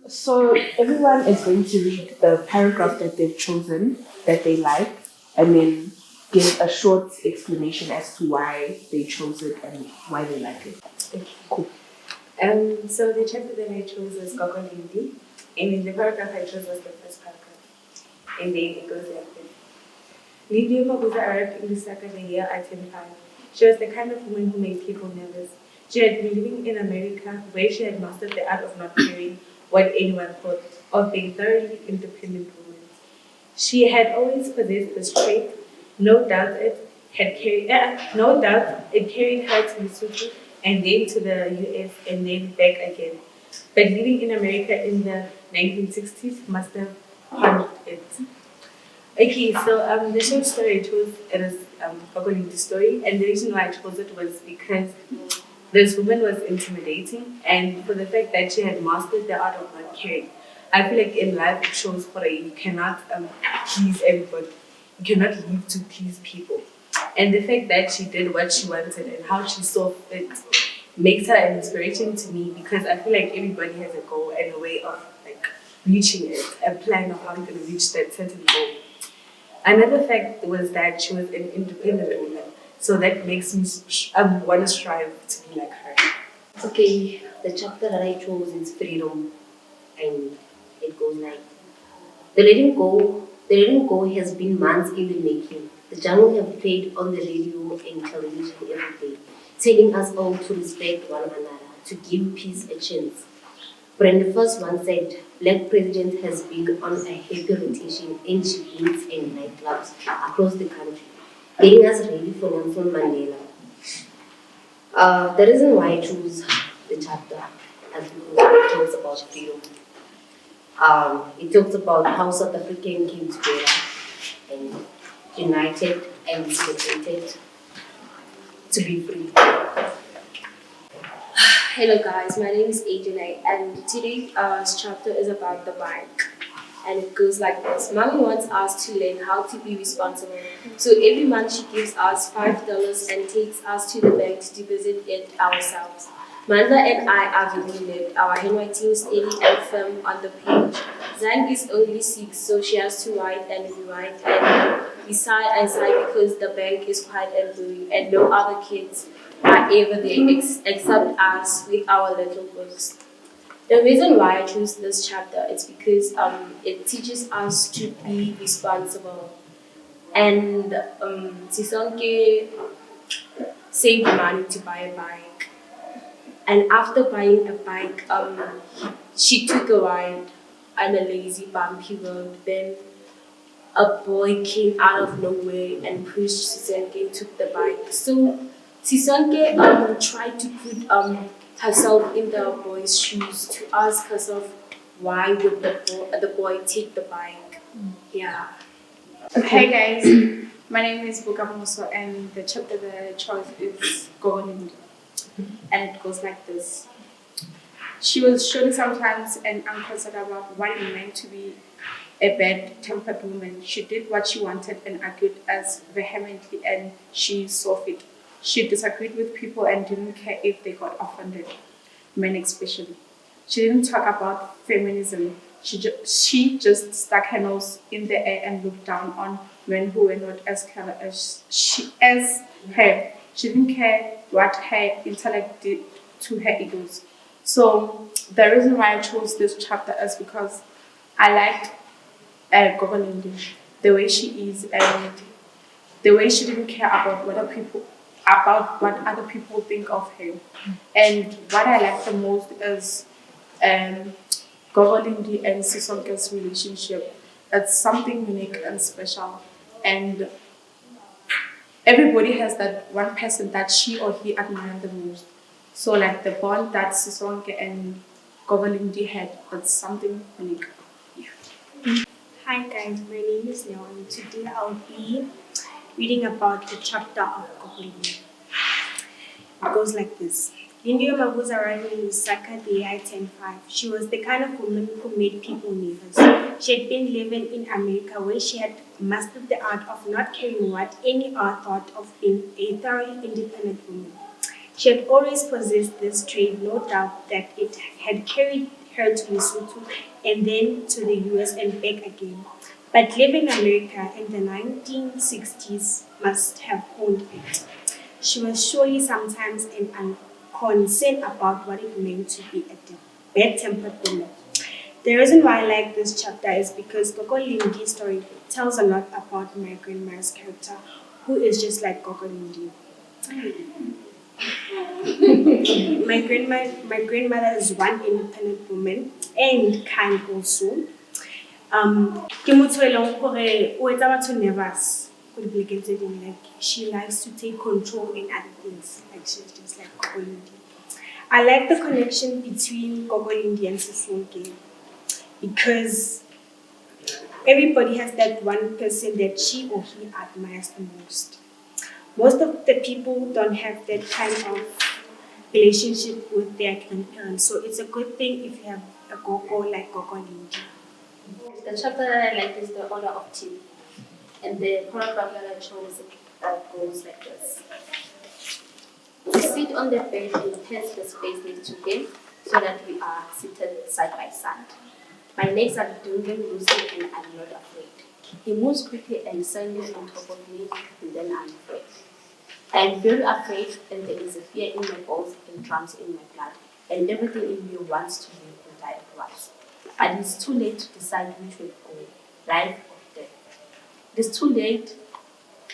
So everyone is going to read the paragraph that they've chosen that they like, and then give a short explanation as to why they chose it and why they like it. Okay. Cool. So the chapter that I chose was Gogo Lindy, and in the paragraph I chose was the first paragraph, and then it goes like this. Lydia Mabuza arrived in Lusaka the year I turned 5. She was the kind of woman who made people nervous. She had been living in America, where she had mastered the art of not caring what anyone thought, of being thoroughly independent woman. She had always possessed this trait. No doubt it carried her to Lesotho and then to the US and then back again. But living in America in the 1960s must have harmed it. Okay, so the short story I chose it is Gogolin's story, and the reason why I chose it was because this woman was intimidating, and for the fact that she had mastered the art of not caring. I feel like in life it shows for you cannot please everybody, you cannot live to please people, and the fact that she did what she wanted and how she saw fit makes her an inspiration to me because I feel like everybody has a goal and a way of like reaching it, a plan of how you're gonna reach that certain goal. Another fact was that she was an independent woman, so that makes me want to strive to be like her. Okay, the chapter that I chose is freedom, and it goes like the letting go has been months in the making. The jungle have played on the radio and television every day, telling us all to respect one another, to give peace a chance. Brenda first one said, Black president has been on a heavy rotation in chickens and nightclubs across the country, getting us ready for Nelson Mandela. The reason why I chose the chapter is because it talks about freedom. It talks about how South African came together and united and celebrated to be free. Hello guys, my name is Adrienne and today's chapter is about the bike. And it goes like this. Mommy wants us to learn how to be responsible. So every month she gives us $5 and takes us to the bank to deposit it ourselves. Manda and I are very late. Our handwriting is steady and firm on the page. Zang is only 6, so she has to write and rewrite and we sigh and sigh because the bank is quiet and blue and no other kids are ever there except us with our little books. The reason why I choose this chapter is because it teaches us to be responsible. And Sisonke saved money to buy a bike. And after buying a bike, she took a ride on a lazy, bumpy road. Then a boy came out of nowhere and pushed Sisonke and took the bike. So Sisonke tried to put herself in the boy's shoes to ask herself why would the boy take the bike. Yeah. Hey guys, my name is Bukamoso and the chapter that I chose is Gogolindy. And it goes like this. She was surely sometimes an unconcerned about what it meant to be a bad-tempered woman. She did what she wanted and argued as vehemently and she saw fit. She disagreed with people and didn't care if they got offended, men especially. She didn't talk about feminism. She just stuck her nose in the air and looked down on men who were not as clever as her. She didn't care what her intellect did to her egos. So the reason why I chose this chapter is because I liked Gogolindy, the way she is and the way she didn't care about what other people think of her. And what I like the most is Gogolindy and Sisonke's relationship. It's something unique and special. And everybody has that one person that she or he admired the most. So like the bond that Sisonke and Gogolindy had, it's something unique. Yeah. Hi guys, my name is Leon. Today I'll be reading about the chapter of Gogolindy. It goes like this. Lindy was arriving in Lusaka the year I turned 5. She was the kind of woman who made people nervous. She had been living in America where she had mastered the art of not caring what any other thought of being a thoroughly independent woman. She had always possessed this trait, no doubt that it had carried her to Lesotho and then to the US and back again. But living in America in the 1960s must have honed it. She was surely sometimes concerned about what it meant to be a bad-tempered woman. The reason why I like this chapter is because Gogo Lindi's story tells a lot about my grandma's character, who is just like Gogo Lindi. My grandmother is one independent woman and kind also. Ke motho e leng gore o etsa batho nervous ko dipolekeng tse dingwe, like she likes to take control in other things, like she's just like Gogo Lindi. I like the connection between Gogo Lindi and Sisonke because everybody has that one person that she or he admires the most. Most of the people don't have that kind of relationship with their grandparents, so it's a good thing if you have a Gogo like Gogo Lindi. The chapter that I like is the order of tea. And the paragraph that I chose goes like this. We sit on the bed and pass the space next to him so that we are seated side by side. My legs are dangling loosely and I'm not afraid. He moves quickly and silently on top of me and then I'm afraid. I am very afraid and there is a fear in my bones and drums in my blood and everything in me wants to live and die at once. And it's too late to decide which way to go, life or death. It is too late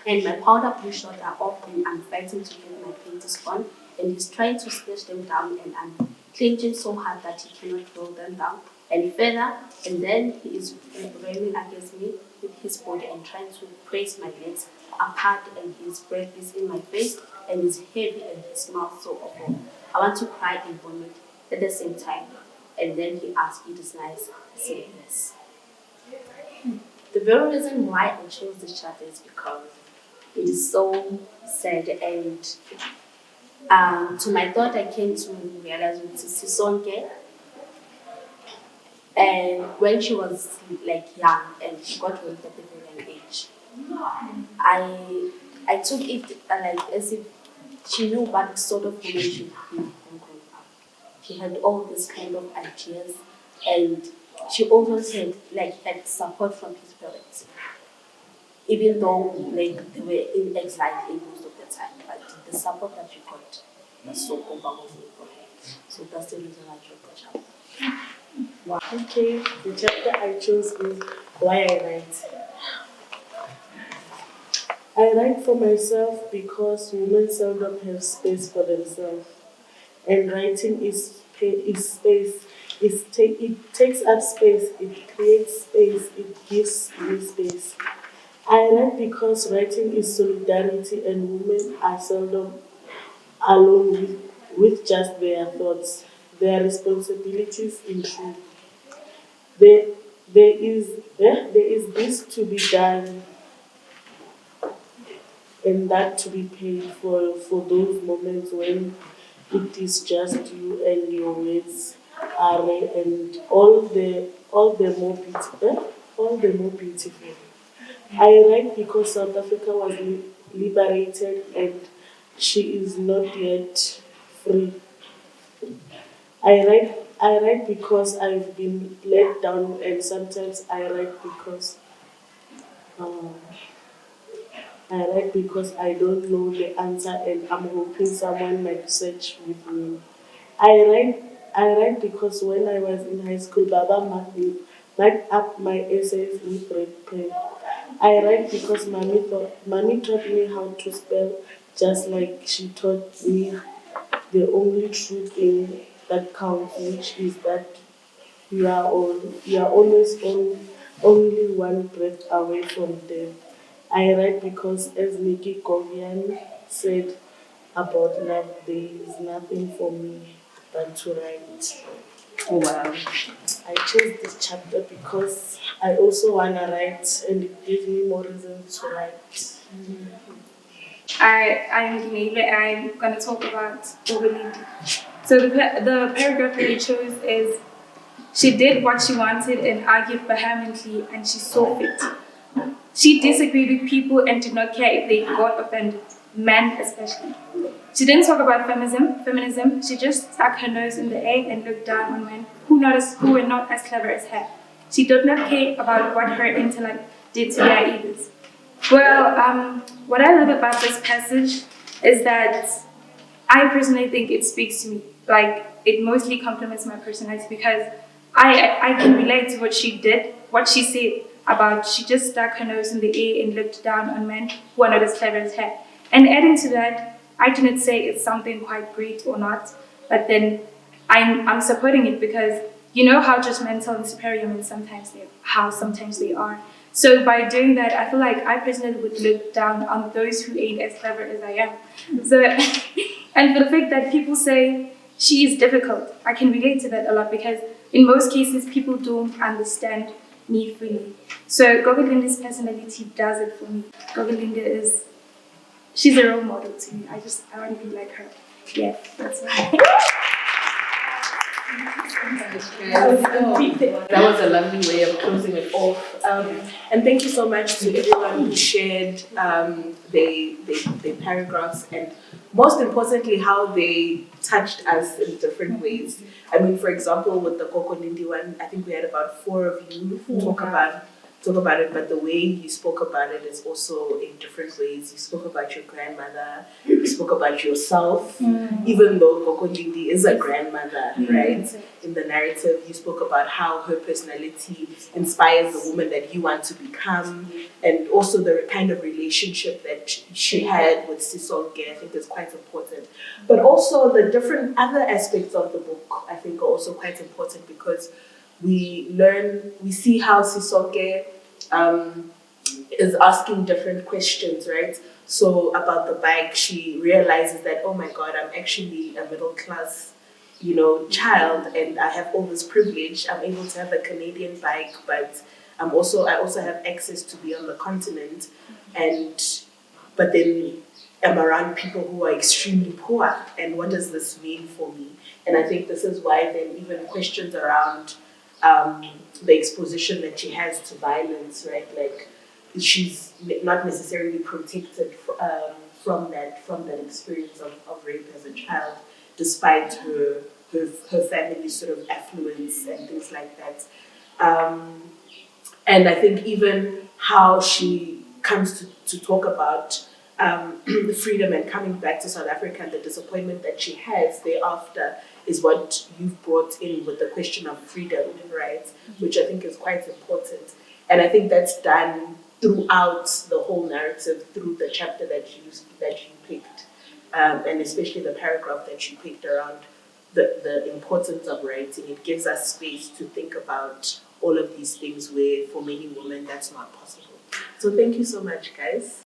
and my powder blue shorts are off and I'm fighting to get my panties on and he's trying to snatch them down and I'm clenching so hard that he cannot roll them down and further and then he is railing against me with his body and trying to press my legs apart and his breath is in my face and he's heavy and his smells so awful. I want to cry and vomit at the same time. And then he asked, "It is nice." I said yes. The very reason why I chose this chapter is because it is so sad and to my thought I came to realize with Sisonke and when she was like young and she got raped at a very young age. I took it like as if she knew what sort of woman she would be when growing up. She had all these kind of ideas and she always had support from his parents. Even though like they were in exile most of the time, but the support that she got was so overwhelming for her. So that's the reason I chose the chapter. Okay, the chapter I chose is Why I Write. I write for myself because women seldom have space for themselves, and writing space. It takes up space. It creates space. It gives me space. I write because writing is solidarity, and women are seldom alone with just their thoughts, their responsibilities in truth. There, there is this to be done and that to be paid for those moments when it is just you and your words are rare and all the more beautiful. I write because South Africa was liberated and she is not yet free. I write because I've been let down and sometimes um, I write because I don't know the answer and I'm hoping someone might search with me. I write because when I was in high school, Baba marked up my essays with red pen. I write because mommy taught me how to spell just like she taught me the only true thing that counts, which is that you are always only one breath away from death. I write because, as Nikki Kovian said about love, there is nothing for me but to write. Oh, wow. I chose this chapter because I also want to write and it gives me more reasons to write. I'm Dinele and I'm going to talk about overlead. So the paragraph that I chose is, she did what she wanted and argued vehemently and she saw fit. She disagreed with people and did not care if they got offended, men especially. She didn't talk about feminism. She just stuck her nose in the air and looked down on men who were not as clever as her. She did not care about what her intellect did to their egos. Well, what I love about this passage is that I personally think it speaks to me. Like, it mostly complements my personality because I can relate to what she did, what she said about she just stuck her nose in the air and looked down on men who are not as clever as her. And adding to that, I cannot say it's something quite great or not, but then I'm supporting it because you know how judgmental and superior men sometimes they are. So by doing that, I feel like I personally would look down on those who ain't as clever as I am. So, and for the fact that people say she is difficult, I can relate to that a lot because in most cases people don't understand me fully. So Gogolinda's personality does it for me. Gogolinda she's a role model to me. I want to be like her. Yeah, that's why. That was a lovely way of closing it off. And thank you so much to everyone who shared their paragraphs and most importantly how they touched us in different ways. I mean, for example, with the Koko Nindi one, I think we had about 4 of you talk about it, but the way you spoke about it is also in different ways. You spoke about your grandmother, you spoke about yourself, even though Koko Nindi is a grandmother, right? In the narrative, you spoke about how her personality inspires the woman that you want to become, and also the kind of relationship that she had with Sisonke, I think is quite important. But also the different other aspects of the book, I think are also quite important because we see how Sisonke is asking different questions, right? So about the bike, she realizes that, oh my God, I'm actually a middle class, child, and I have all this privilege. I'm able to have a Canadian bike, but I also have access to be on the continent, but then I'm around people who are extremely poor. And what does this mean for me? And I think this is why then even questions around the exposition that she has to violence, right? Like she's not necessarily protected from that experience of rape as a child, despite her family's sort of affluence and things like that. And I think even how she comes to talk about the freedom and coming back to South Africa and the disappointment that she has thereafter is what you've brought in with the question of freedom, right? Which I think is quite important. And I think that's done throughout the whole narrative, through the chapter that you picked, and especially the paragraph that you picked around the importance of writing. It gives us space to think about all of these things where for many women that's not possible. So thank you so much, guys.